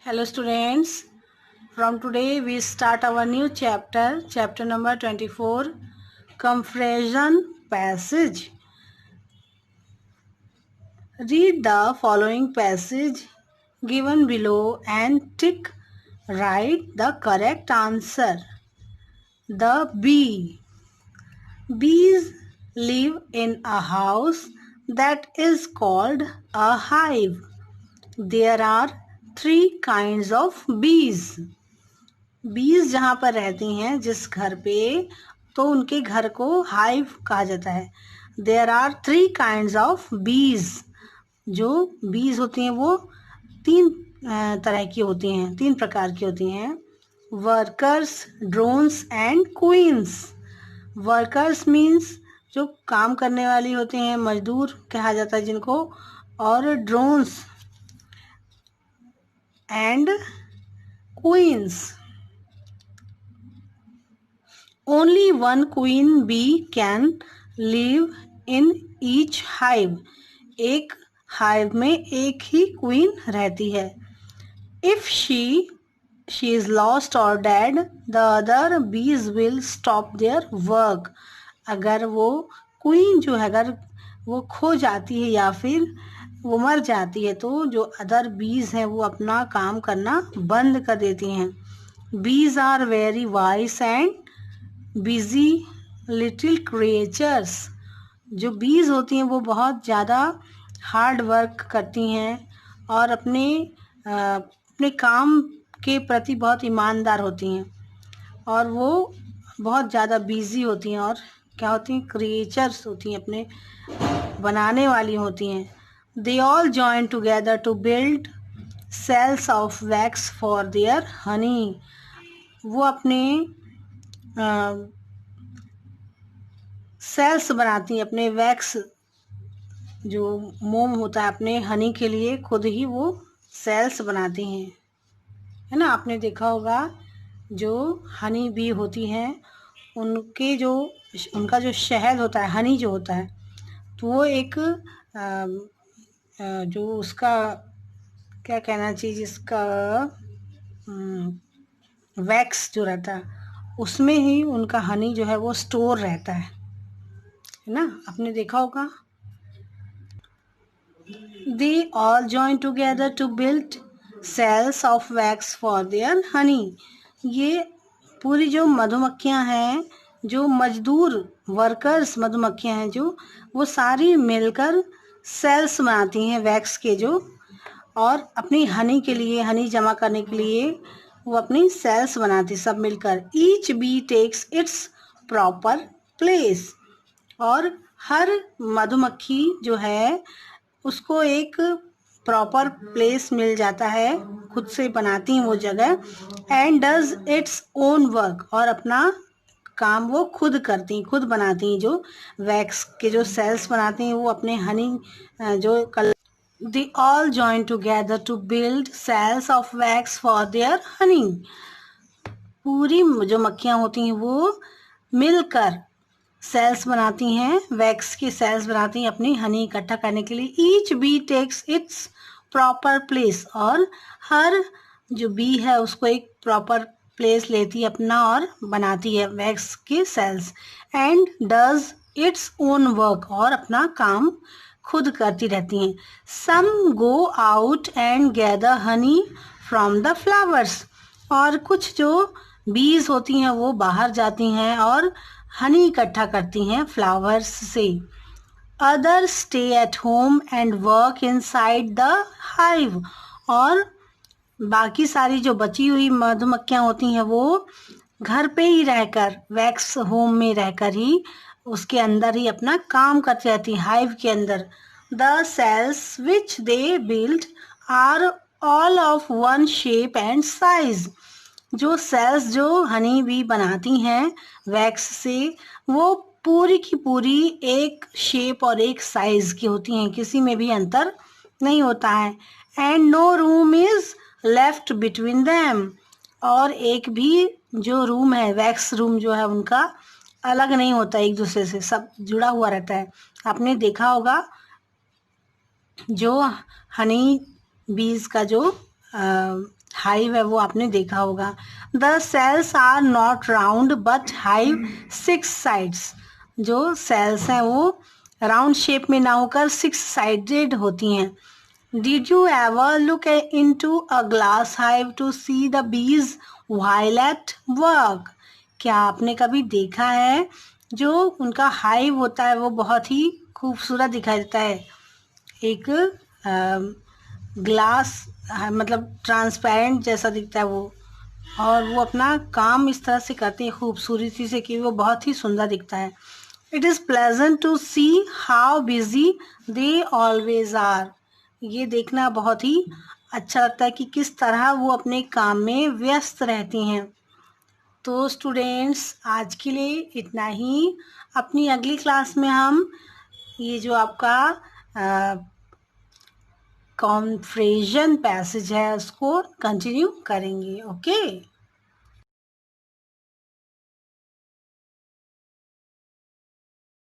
Hello students, from today we start our new chapter number 24, Comparison passage. Read the following passage given below and write the correct answer. The bee. Bees live in a house that is called a hive. There are 3 kinds of bees. बीज जहाँ पर रहती हैं जिस घर पे, तो उनके घर को हाइव कहा जाता है. देयर आर 3 काइंड्स ऑफ बीज. जो बीज होती हैं वो 3 तरह की होती हैं, 3 प्रकार की होती हैं. Workers, drones and queen's. Workers means जो काम करने वाली होते हैं, मजदूर कहा जाता है जिनको. और drones and queen's. Only one queen bee can live in each hive. एक hive में एक ही queen रहती है. If she is lost or dead, the other bees will stop their work. अगर वो queen जो है, अगर वो खो जाती है या फिर वो मर जाती है, तो जो अदर bees हैं वो अपना काम करना बंद कर देती हैं. Bees are very wise and busy little creatures. जो बीज होती हैं वो बहुत ज़्यादा हार्ड वर्क करती हैं और अपने काम के प्रति बहुत ईमानदार होती हैं, और वो बहुत ज़्यादा बिजी होती हैं और क्या होती हैं, क्रिएचर्स होती हैं, अपने बनाने वाली होती हैं. They all join together to build cells of wax for their honey. वो अपने सेल्स बनाती हैं, अपने वैक्स जो मोम होता है अपने हनी के लिए खुद ही वो सेल्स बनाती हैं, है ना. आपने देखा होगा जो हनी बी होती हैं उनका जो शहद होता है, हनी जो होता है, तो वो एक जो उसका क्या कहना चाहिए, जिसका वैक्स जो रहता है उसमें ही उनका हनी जो है वो स्टोर रहता है ना. आपने देखा होगा. They all join together to build cells of wax for their honey. ये पूरी जो मधुमक्खियां हैं, जो मजदूर वर्कर्स मधुमक्खियां हैं, जो वो सारी मिलकर सेल्स बनाती हैं वैक्स के जो, और अपनी हनी के लिए, हनी जमा करने के लिए वो अपनी सेल्स बनाती सब मिलकर. Each bee takes its proper place. और हर मधुमक्खी जो है उसको एक प्रॉपर प्लेस मिल जाता है, खुद से बनाती हैं वो जगह. And does its own work. और अपना काम वो खुद करती हैं, खुद बनाती हैं. जो वैक्स के जो सेल्स बनाती हैं वो अपने हनी जो colour. They all join together to build cells of wax for their honey. पूरी जो मक्खियाँ होती हैं वो मिलकर सेल्स बनाती हैं, वैक्स की सेल्स बनाती हैं अपनी हनी इकट्ठा करने के लिए. Each bee takes its proper place. और हर जो बी है उसको एक प्रॉपर प्लेस लेती है अपना और बनाती है वैक्स की cells. And does its own work. और अपना काम खुद करती रहती हैं. Some go out and gather honey from the flowers. और कुछ जो बीज होती हैं वो बाहर जाती हैं और हनी इकट्ठा करती हैं फ्लावर्स से. Others stay at home and work inside the hive. और बाकी सारी जो बची हुई मधुमक्खियाँ होती हैं वो घर पे ही रहकर, वैक्स होम में रहकर ही उसके अंदर ही अपना काम करती रहती हैं, हाइव के अंदर. The cells which they build our all of one shape and size. जो सेल्स जो हनी बी बनाती हैं वैक्स से वो पूरी की पूरी एक शेप और एक साइज की होती हैं, किसी में भी अंतर नहीं होता है. And no room is left between them. और एक भी जो रूम है, वैक्स रूम जो है उनका अलग नहीं होता, एक दूसरे से सब जुड़ा हुआ रहता है. आपने देखा होगा जो हनी बीज का जो हाइव है वो आपने देखा होगा। The cells are not round but have 6 sides. जो सेल्स हैं वो राउंड शेप में ना होकर 6 साइडेड होती हैं। Did you ever look into a glass hive to see the bees while at work? क्या आपने कभी देखा है जो उनका हाइव होता है वो बहुत ही खूबसूरत दिखाई देता है, एक ग्लास मतलब ट्रांसपेरेंट जैसा दिखता है वो, और वो अपना काम इस तरह से करते हैं खूबसूरती से कि वो बहुत ही सुंदर दिखता है। It is pleasant to see how busy they always are. ये देखना बहुत ही अच्छा लगता है कि किस तरह वो अपने काम में व्यस्त रहती हैं। तो स्टूडेंट्स आज के लिए इतना ही। अपनी अगली क्लास में हम ये जो आपका कॉन्फ्रेजन पैसेज है उसको कंटिन्यू करेंगे। ओके।